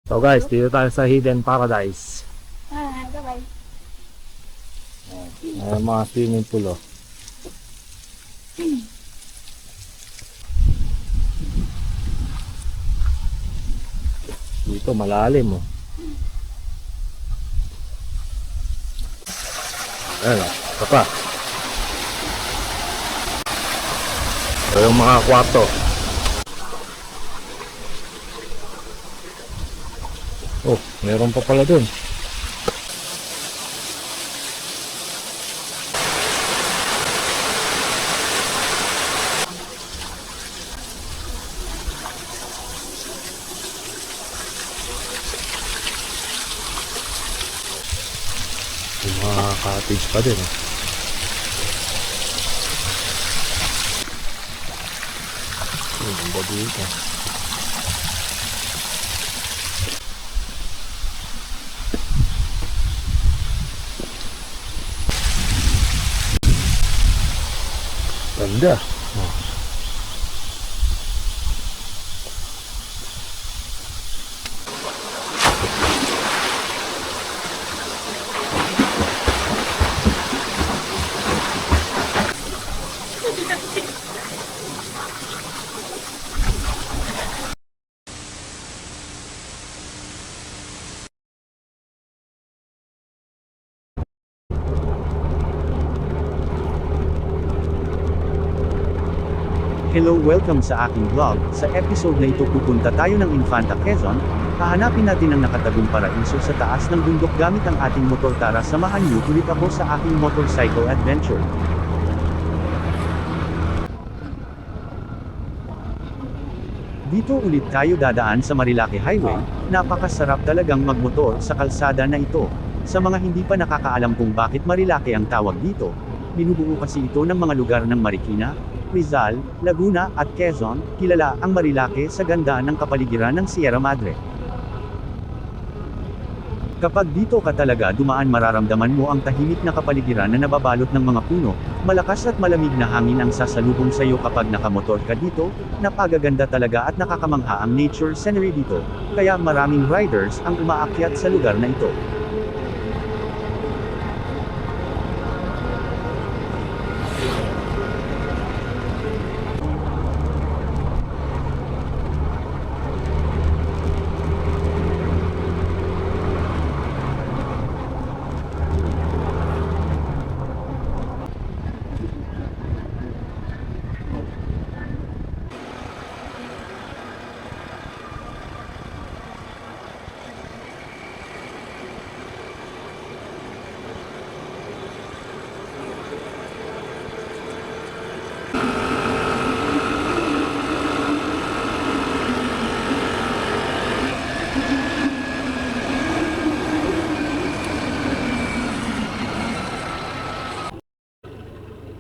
So guys, dito tayo sa Hidden Paradise. Bye-bye. Ayan mga swimming pool oh. Dito malalim oh. Ayan oh, ito pa. Ito yung mga kwarto. Oh, meron pa pala dun. Yung mga cottage pa din eh. Ang ganda dito. Ganda. Oh. Hello, welcome sa aking vlog. Sa episode na ito pupunta tayo ng Infanta Quezon. Hahanapin natin ang nakatagong paraiso sa taas ng bundok gamit ang ating motor. Tara, samahan niyo ulit ako sa aking motorcycle adventure. Dito ulit tayo dadaan sa Marilake Highway. Napakasarap talagang magmotor sa kalsada na ito. Sa mga hindi pa nakakaalam kung bakit Marilake ang tawag dito, binubuo kasi ito ng mga lugar ng Marikina, Rizal, Laguna at Quezon. Kilala ang Marilake sa ganda ng kapaligiran ng Sierra Madre. Kapag dito ka talaga dumaan, mararamdaman mo ang tahimik na kapaligiran na nababalot ng mga puno. Malakas at malamig na hangin ang sasalubong sa iyo kapag nakamotor ka dito. Napagaganda talaga at nakakamangha ang nature scenery dito. Kaya maraming riders ang umaakyat sa lugar na ito.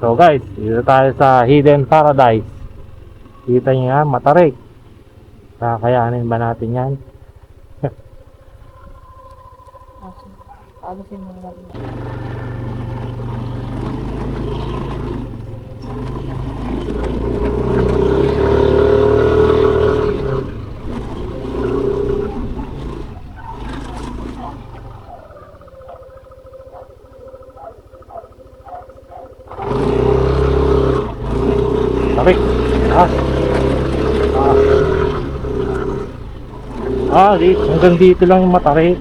So guys, dito tayo sa Hidden Paradise. Kita nyo yan, matarik. Kakayanin ba natin yan? Alisin mo na. Tarik. Hanggang dito lang yung matarik.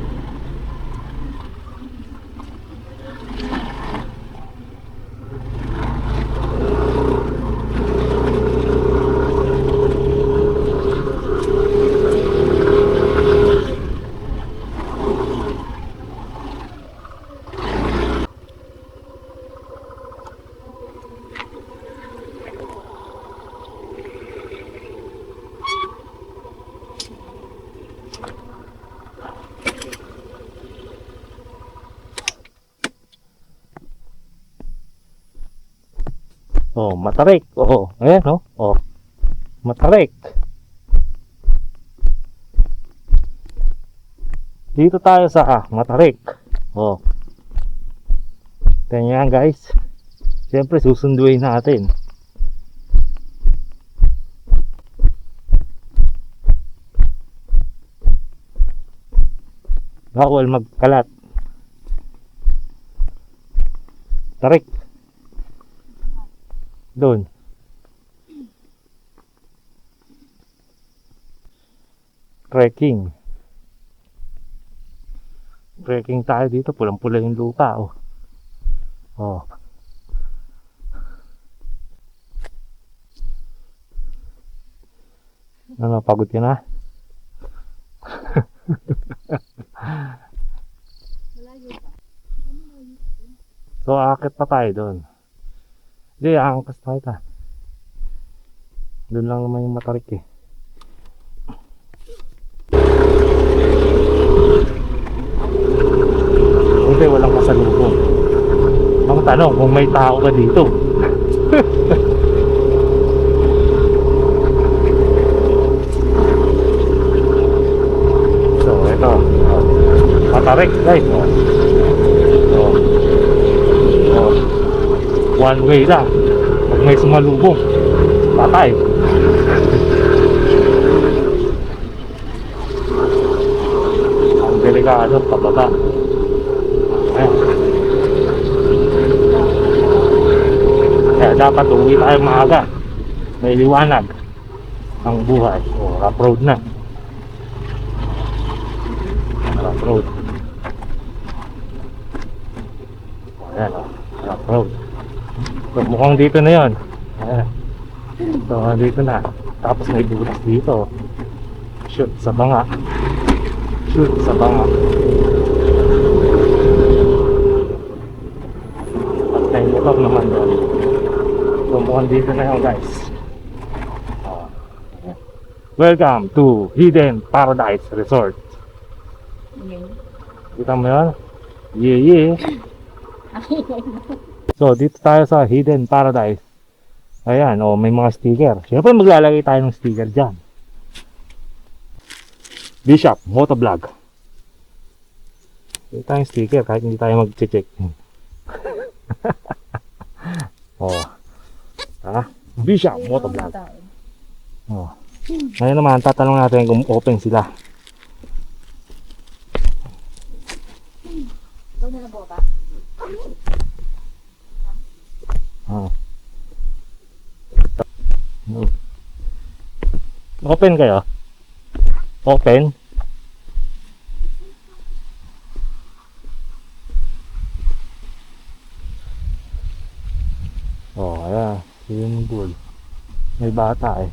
Oh, matarik. Oh, ayan oh. Oh. Matarik. Dito tayo sa matarik. Oh. Ganyan guys. Siyempre susunduin natin. Bawal magkalat. Tarik. Doon. Trekking. Trekking tayo dito. Pulang-pula yung lupa. Oh. Oh. Ano, pagod ka na? So, aakit pa tayo doon. Hindi, aangkas tayo ta. Doon lang naman yung matarik eh. Buti walang kasalubong. Ang tanong kung may tao ka dito. So, ito. Oh. Matarik guys. Oh. Oh. Oh. One way lang. Pag may sumalubong, patay. Ang delikado pababa. Ayan. Kaya dapat uwi tayo maaga. May liwanag ang buhay. O, rough road na. Rough road. Ayan o, rough road. So, mukhang dito na yun. Ayan. So, dito na. Tapos may butas dito. Shoot sa banga. Shoot sa banga. At may motor naman doon. So, mukhang dito na yun guys. Ayan. Welcome to Hidden Paradise Resort. Kita mo yun? Yeah. So, dito tayo sa Hidden Paradise. Ayan, oh, may mga sticker. Siyempre, maglalagay tayo ng sticker dyan. Bishop, Motovlog. Dito tayong sticker kahit hindi tayo mag-check. Oh. Ha? Bishop, Motovlog. Oh. Ngayon naman, tatanong natin kung open sila. Open kayo? Open? Oh, ayan. Swimming pool. May bata eh.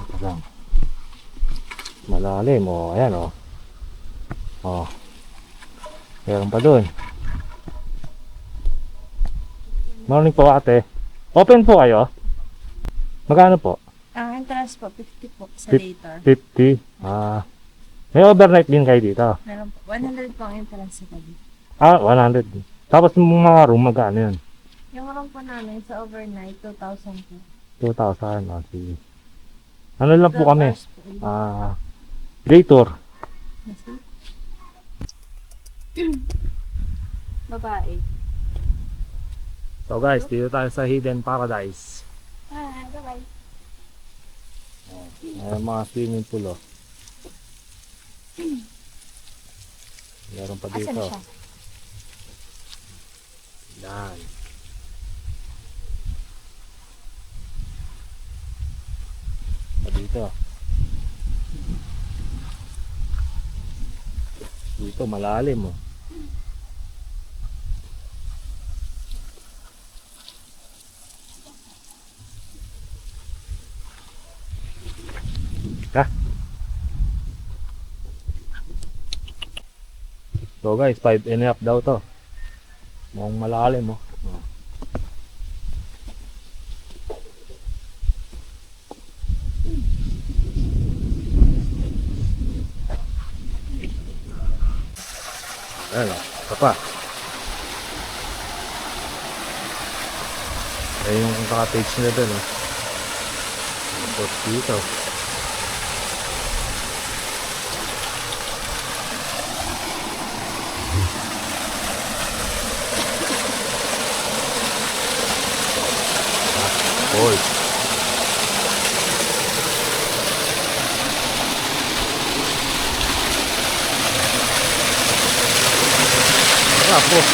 Ito lang. Malalim. Oh, ayan oh. Oh. Meron pa dun. Morning po ate. Open po kayo? Magkano po? Ang entrance po, 50 po sa Fif- later. 50. May overnight din kayo dito. Meron po, 100 po ang entrance sa gabi. 100. Tapos yung mga room, magkano yun? Yung room po namin sa overnight, 2,000 po. 2,000. Sige. Ano lang po 12 kami? hours po. Day tour. Babae. So guys, dito tayo sa Hidden Paradise. Bye-bye. Ayan mga swimming pool oh. Meron pa Asan dito. siya? Yan. Pa dito. Dito malalim oh. So guys, 5.5 daw to. Mukhang malalim oh. Ayan oh, ito pa. Ayan yung cottage nila dun oh. Tapos dito. Hoy. Tapos,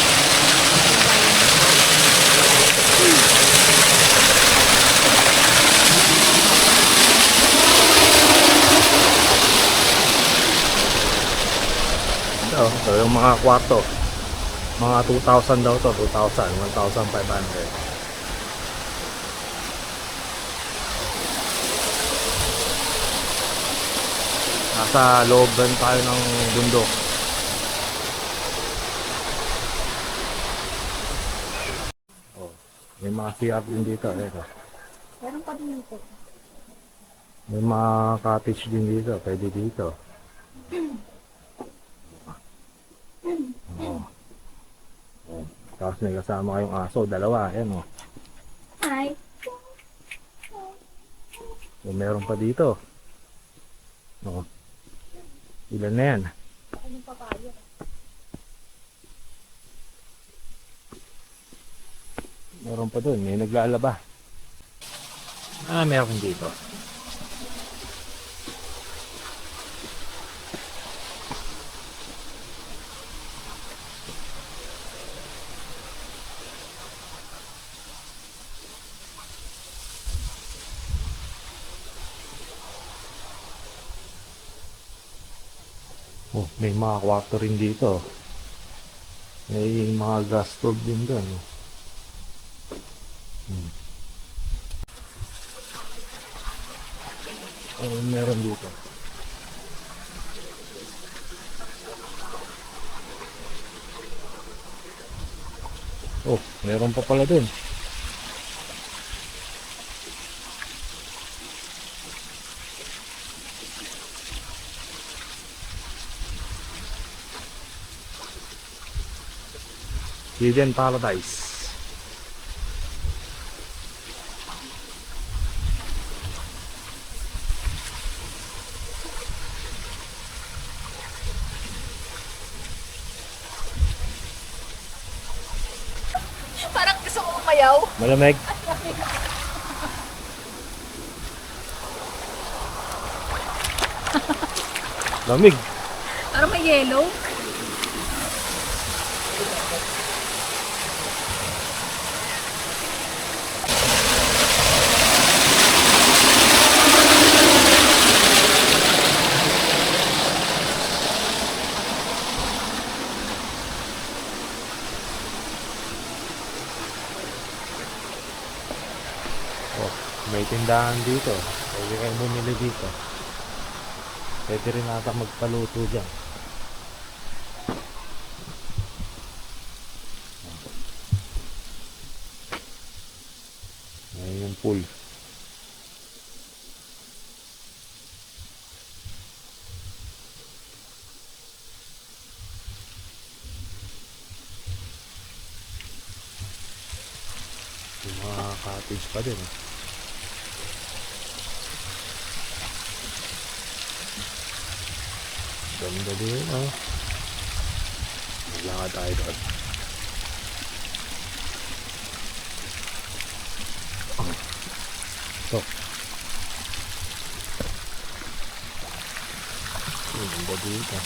so yung mga kwarto, mga 2,000 daw to, 2,000, 1,500. Nasa loob din tayo ng bundok. Oh, may mga CR din dito, ito. Meron pa din ito. May mga cottage din dito, pwede dito. Oh. Oh. Tapos may kasama kayong aso, dalawa, ayan oh. Hi. So, meron pa dito. Oh. Ilan na yan? Anong papayo? Meron pa dun, may naglalaba. Meron dito. Oh, may mga kwarto rin dito. May mga gas stove din doon. Oh, meron dito. Oh, meron pa pala din. Hidden Paradise. Parang gusto ko umayaw. Malamig. Lamig. Parang may yellow. Oh, may tindahan dito. Pwede kayo bumili dito. Pwede rin nata magpaluto dyan. Ayan yung pool. Yung mga cottage pa din. Ganda din, oh. Maglakad tayo doon. So. Ganda dito.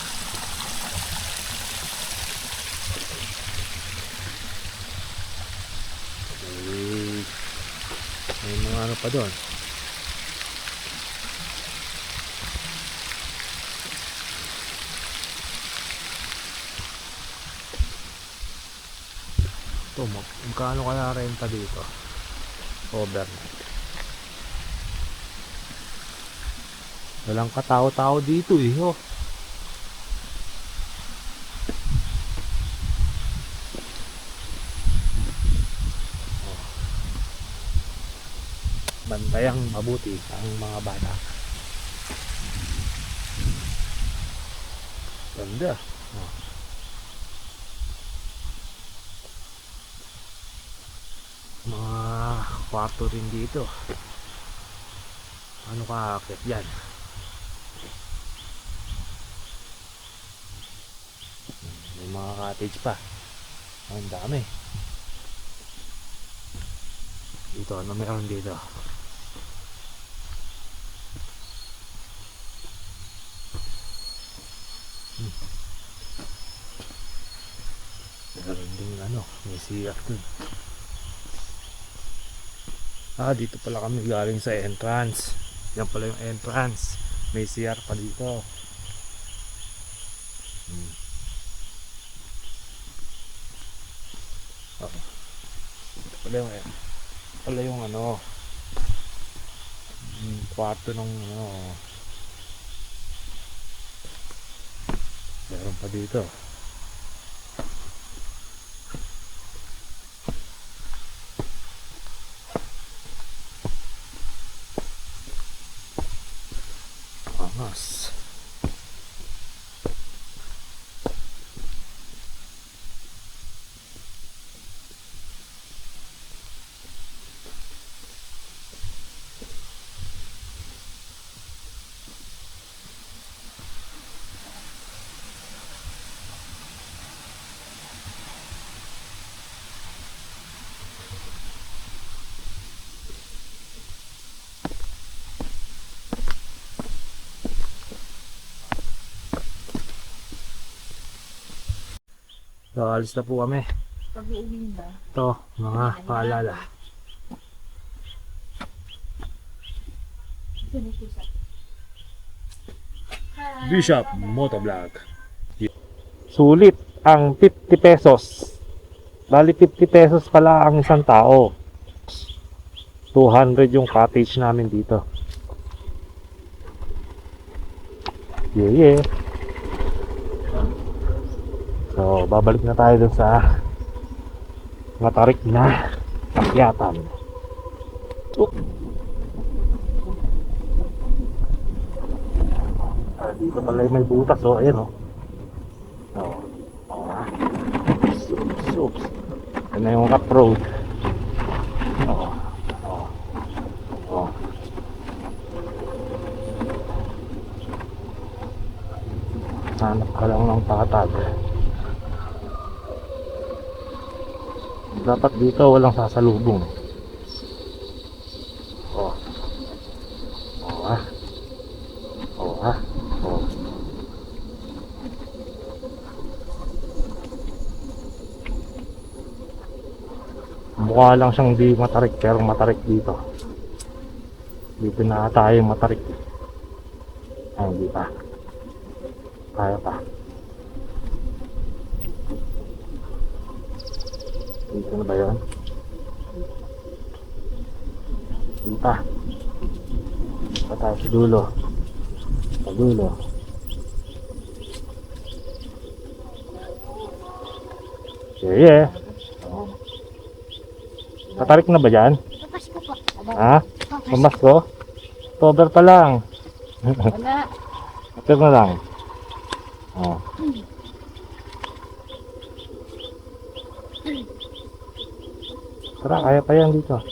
May mga ano pa doon. Ito, magkano kaya renta dito? Overnight. Walang katao-tao dito eh, oh. Bantayang mabuti ang mga bata. Ganda. Oh. Mga kwarto rin dito. Ano ka akit yan? May mga cottage pa. Ang dami. Dito, ano meron dito? Meron din may CR dun. Dito pala kami galing sa entrance. Yan pala yung entrance. May CR pa dito. Ito pala yung kwarto ng meron pa dito. Angas. So, alis na po kami. Pag-uwi ba? Ito, mga paalala. Bishop Motovlog. Sulit ang 50 pesos. Bali 50 pesos pala ang isang tao. 200 yung cottage namin dito. Yeah. So, babalik na tayo dun sa matarik na akyatan. Dito pala may butas, ayan Oops. Yan na yung rough road. Hanap ka lang ng patag. Dapat dito walang sasalubong. Mukha lang siyang di matarik pero matarik dito. Dito na tayo matarik. Ay, hindi pa. Kaya pa. Dito na ba yun? Hindi pa. Pa tayo sa dulo. Sa dulo. Yeah. Matarik na ba dyan? Papasko po. Ha? Pamasko? October pa lang. Wala. October na lang. Tara, kaya pa yan dito.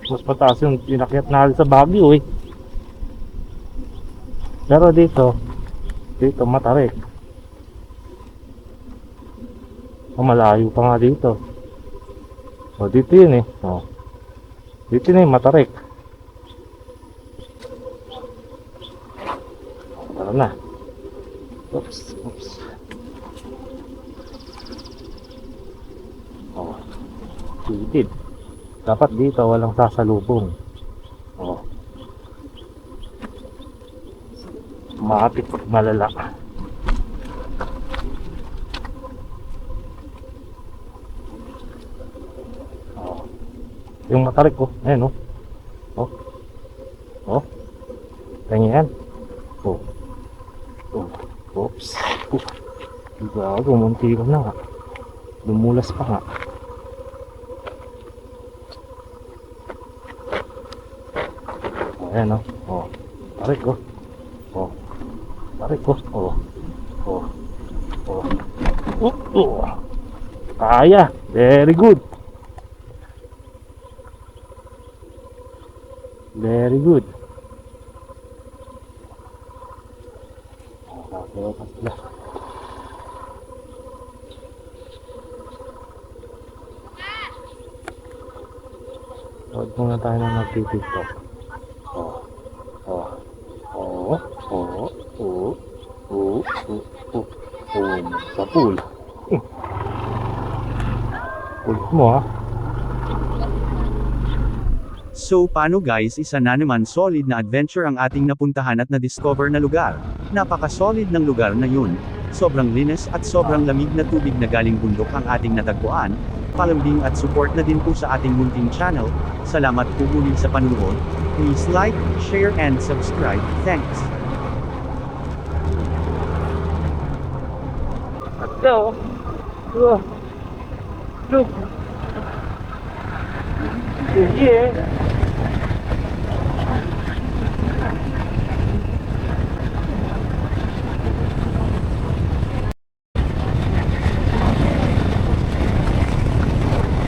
Mas pataas yung inakyat natin sa Baguio Pero dito matarik. Malayo pa nga dito. Dito yun dito na yung matarik. Tara na. Oops. Titid. Dapat dito walang sasalubong. Maapit malala. Yung matarik ayan ganyan. Oops. Gago, munti ko na nga. Lumulas pa nga. Ayan tarik tarik kaya, very good. Very good. Huwag muna tayo na nagtitiktok. pool. Pool mo ha. So paano guys, isa na naman solid na adventure ang ating napuntahan at na-discover na lugar. Napaka-solid ng lugar na yun. Sobrang linis at sobrang lamig na tubig na galing bundok ang ating natagpuan. Palambing at support na din po sa ating munting channel. Salamat po muli sa panunood. Please like, share and subscribe. Thanks. At go. Look. Yeah.